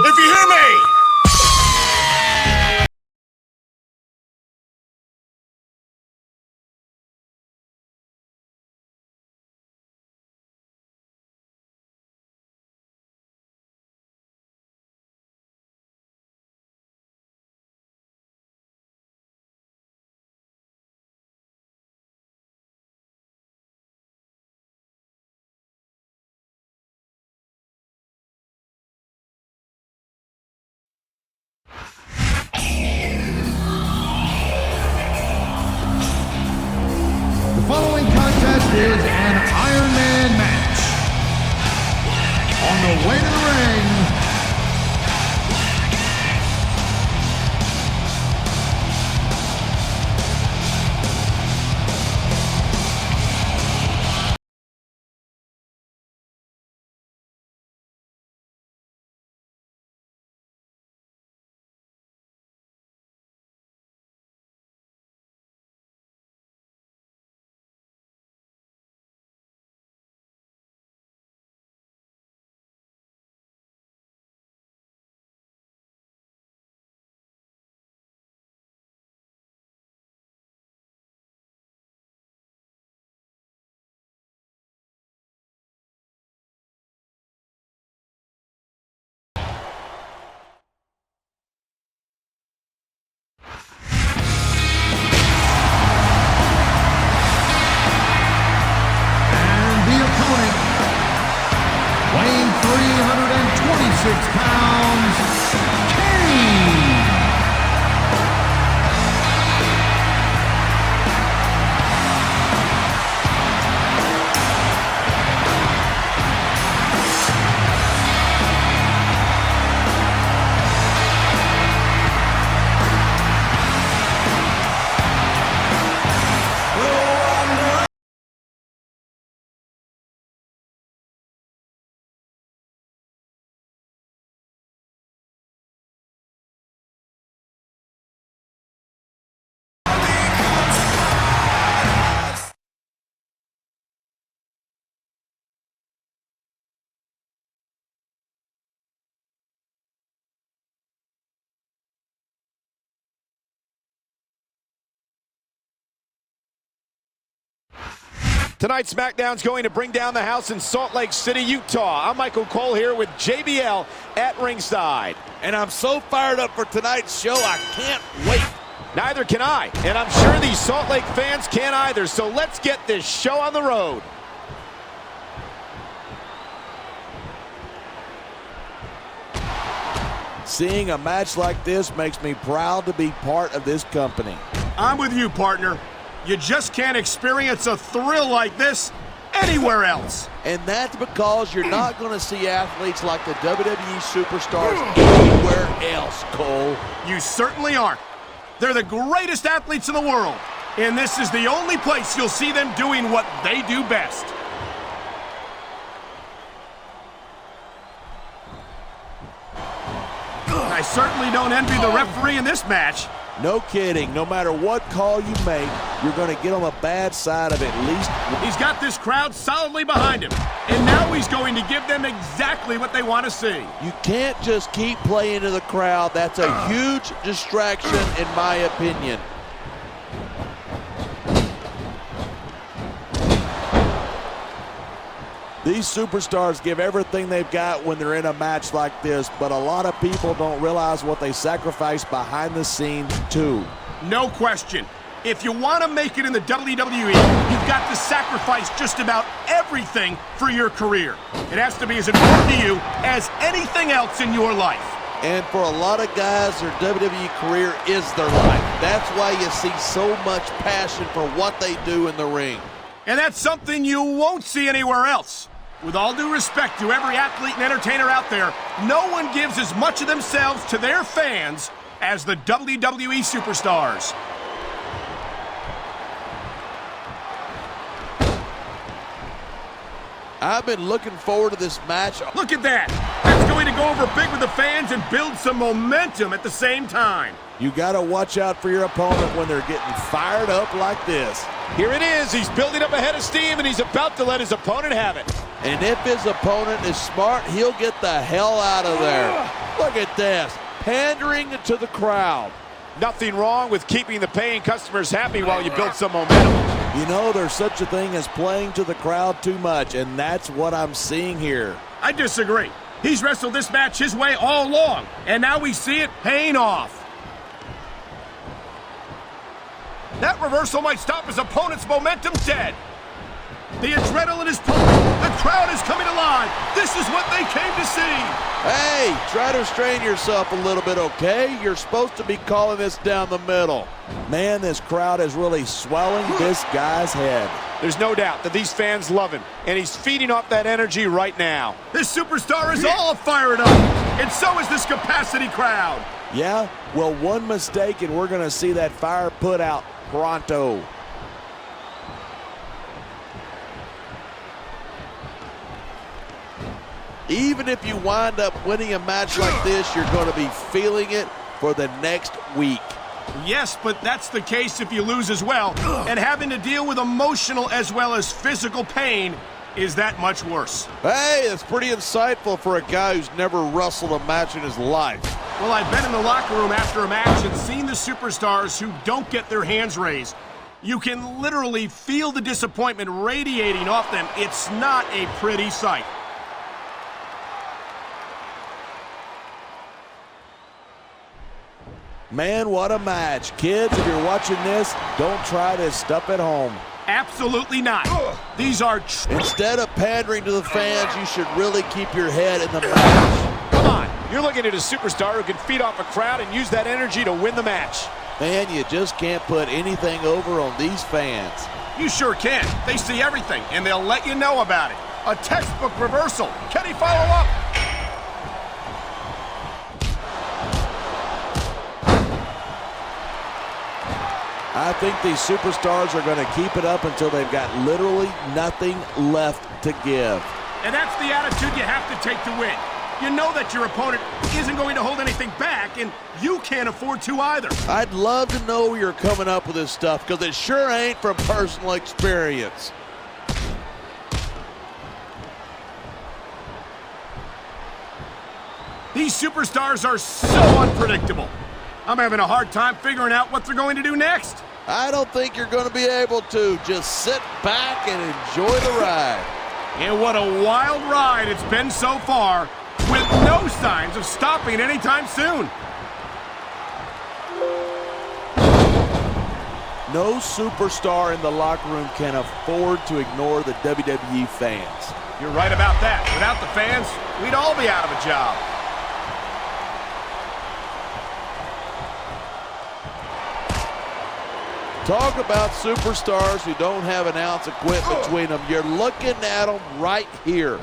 if you hear me! The following contest is an Iron Man match. On the way to the ring, weighing 326 pounds, Kane. Tonight's Smackdown's going to bring down the house in Salt Lake City, Utah. I'm Michael Cole here with JBL at Ringside. And I'm so fired up for tonight's show, I can't wait. Neither can I, and I'm sure these Salt Lake fans can't either, so let's get this show on the road. Seeing a match like this makes me proud to be part of this company. I'm with you, partner. You just can't experience a thrill like this anywhere else. And that's because you're not going to see athletes like the WWE superstars anywhere else, Cole. You certainly aren't. They're the greatest athletes in the world, and this is the only place you'll see them doing what they do best. I certainly don't envy the referee in this match. No kidding. No matter what call you make, you're going to get on the bad side of at least. He's got this crowd solidly behind him, and now he's going to give them exactly what they want to see. You can't just keep playing to the crowd. That's a huge distraction, in my opinion. These superstars give everything they've got when they're in a match like this, but a lot of people don't realize what they sacrifice behind the scenes, too. No question. If you want to make it in the WWE, you've got to sacrifice just about everything for your career. It has to be as important to you as anything else in your life. And for a lot of guys, their WWE career is their life. That's why you see so much passion for what they do in the ring. And that's something you won't see anywhere else. With all due respect to every athlete and entertainer out there, no one gives as much of themselves to their fans as the WWE superstars. I've been looking forward to this match. Look at that. That's going to go over big with the fans and build some momentum at the same time. You got to watch out for your opponent when they're getting fired up like this. Here it is. He's building up a head of steam, and he's about to let his opponent have it. And if his opponent is smart, he'll get the hell out of there. Look at this, pandering to the crowd. Nothing wrong with keeping the paying customers happy while you build some momentum. You know, there's such a thing as playing to the crowd too much, and that's what I'm seeing here. I disagree. He's wrestled this match his way all along, and now we see it paying off. That reversal might stop his opponent's momentum dead. The adrenaline is pumping. The crowd is coming alive. This is what they came to see. Hey, try to restrain yourself a little bit, okay? You're supposed to be calling this down the middle. Man, this crowd is really swelling this guy's head. There's no doubt that these fans love him, and he's feeding off that energy right now. This superstar is all fired up, and so is this capacity crowd. Yeah? Well, one mistake, and we're going to see that fire put out pronto. Even if you wind up winning a match like this, you're going to be feeling it for the next week. Yes, but that's the case if you lose as well. And having to deal with emotional as well as physical pain is that much worse. Hey, that's pretty insightful for a guy who's never wrestled a match in his life. Well, I've been in the locker room after a match and seen the superstars who don't get their hands raised. You can literally feel the disappointment radiating off them. It's not a pretty sight. Man, what a match. Kids, if you're watching this, don't try this stuff at home. Absolutely not. These are... Instead of pandering to the fans, you should really keep your head in the match. Come on, you're looking at a superstar who can feed off a crowd and use that energy to win the match. Man, you just can't put anything over on these fans. You sure can. They see everything, and they'll let you know about it. A textbook reversal. Can he follow up? I think these superstars are going to keep it up until they've got literally nothing left to give. And that's the attitude you have to take to win. You know that your opponent isn't going to hold anything back, and you can't afford to either. I'd love to know where you're coming up with this stuff, because it sure ain't from personal experience. These superstars are so unpredictable. I'm having a hard time figuring out what they're going to do next. I don't think you're going to be able to. Just sit back and enjoy the ride. And what a wild ride it's been so far, with no signs of stopping anytime soon. No superstar in the locker room can afford to ignore the WWE fans. You're right about that. Without the fans, we'd all be out of a job. Talk about superstars who don't have an ounce of quit between them. You're looking at them right here.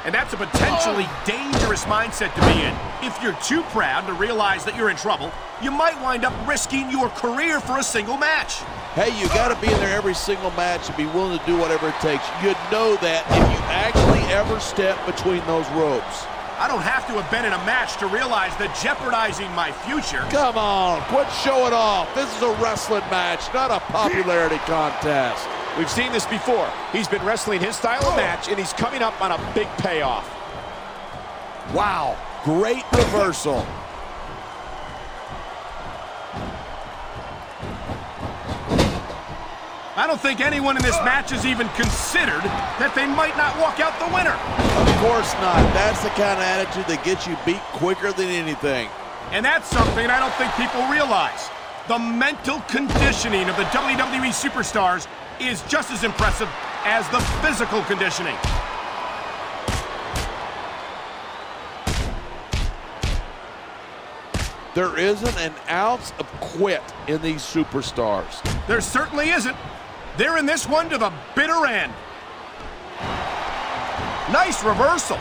And that's a potentially dangerous mindset to be in. If you're too proud to realize that you're in trouble, you might wind up risking your career for a single match. Hey, you got to be in there every single match and be willing to do whatever it takes. You'd know that if you actually ever step between those ropes. I don't have to have been in a match to realize that jeopardizing my future... Come on, quit showing off. This is a wrestling match, not a popularity contest. We've seen this before. He's been wrestling his style of match, and he's coming up on a big payoff. Wow, great reversal. I don't think anyone in this match has even considered that they might not walk out the winner. Of course not. That's the kind of attitude that gets you beat quicker than anything. And that's something I don't think people realize. The mental conditioning of the WWE superstars is just as impressive as the physical conditioning. There isn't an ounce of quit in these superstars. There certainly isn't. They're in this one to the bitter end. Nice reversal.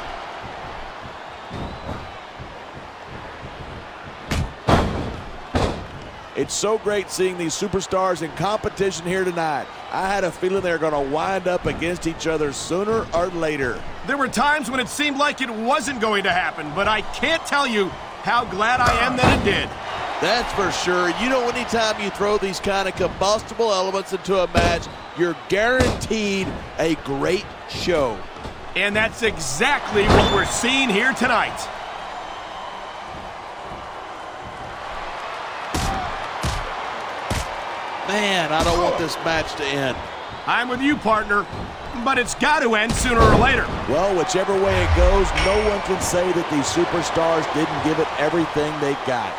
It's so great seeing these superstars in competition here tonight. I had a feeling they were going to wind up against each other sooner or later. There were times when it seemed like it wasn't going to happen, but I can't tell you how glad I am that it did. That's for sure. You know, anytime you throw these kind of combustible elements into a match, you're guaranteed a great show. And that's exactly what we're seeing here tonight. Man, I don't want this match to end. I'm with you, partner, but it's got to end sooner or later. Well, whichever way it goes, no one can say that these superstars didn't give it everything they got.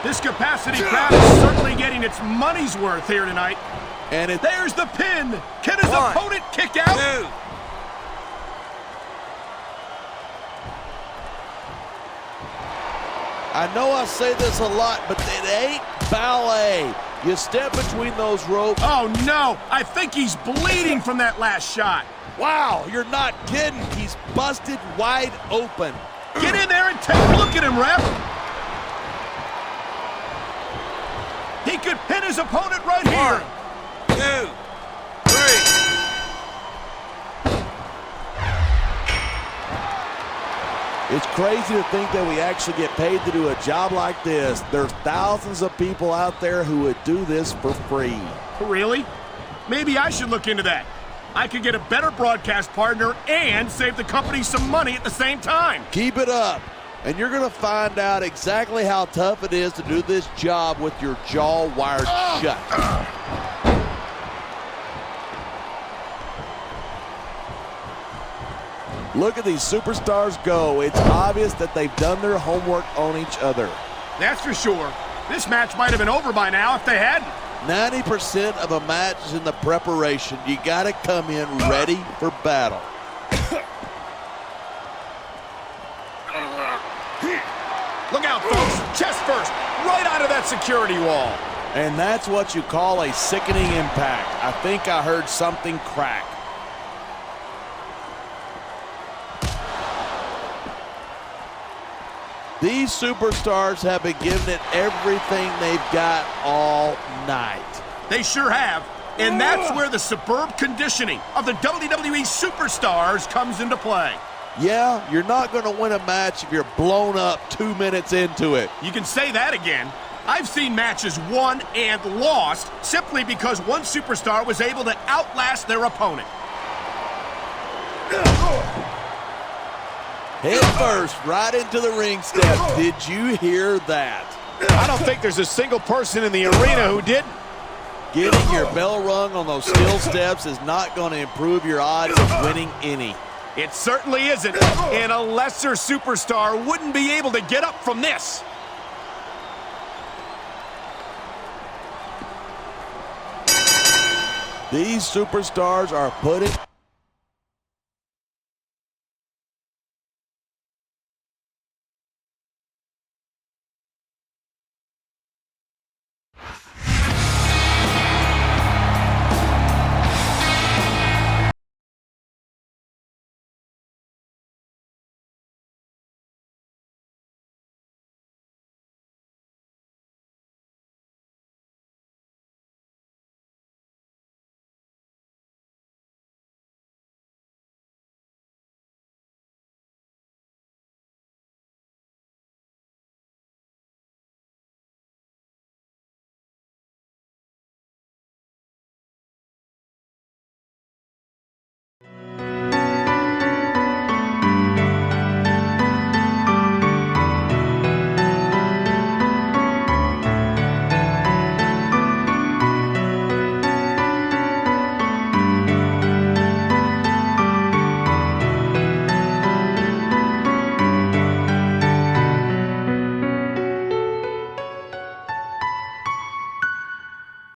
This capacity crowd is certainly getting its money's worth here tonight. And there's the pin. Can his opponent kick out? 2. I know I say this a lot, but it ain't ballet. You step between those ropes. Oh, no. I think he's bleeding from that last shot. Wow, you're not kidding. He's busted wide open. Get in there and take a look at him, ref. He could pin his opponent right here. 1, 2, 3. It's crazy to think that we actually get paid to do a job like this. There's thousands of people out there who would do this for free. Really? Maybe I should look into that. I could get a better broadcast partner and save the company some money at the same time. Keep it up, and you're going to find out exactly how tough it is to do this job with your jaw wired shut. Look at these superstars go. It's obvious that they've done their homework on each other. That's for sure. This match might have been over by now if they hadn't. 90% of a match is in the preparation. You got to come in ready for battle. Look out, folks. Chest first. Right out of that security wall. And that's what you call a sickening impact. I think I heard something crack. These superstars have been giving it everything they've got all night. They sure have. And that's where the superb conditioning of the WWE superstars comes into play. Yeah, you're not going to win a match if you're blown up 2 minutes into it. You can say that again. I've seen matches won and lost simply because one superstar was able to outlast their opponent. Head first, right into the ring steps. Did you hear that? I don't think there's a single person in the arena who didn't. Getting your bell rung on those steel steps is not going to improve your odds of winning any. It certainly isn't, and a lesser superstar wouldn't be able to get up from this. These superstars are putting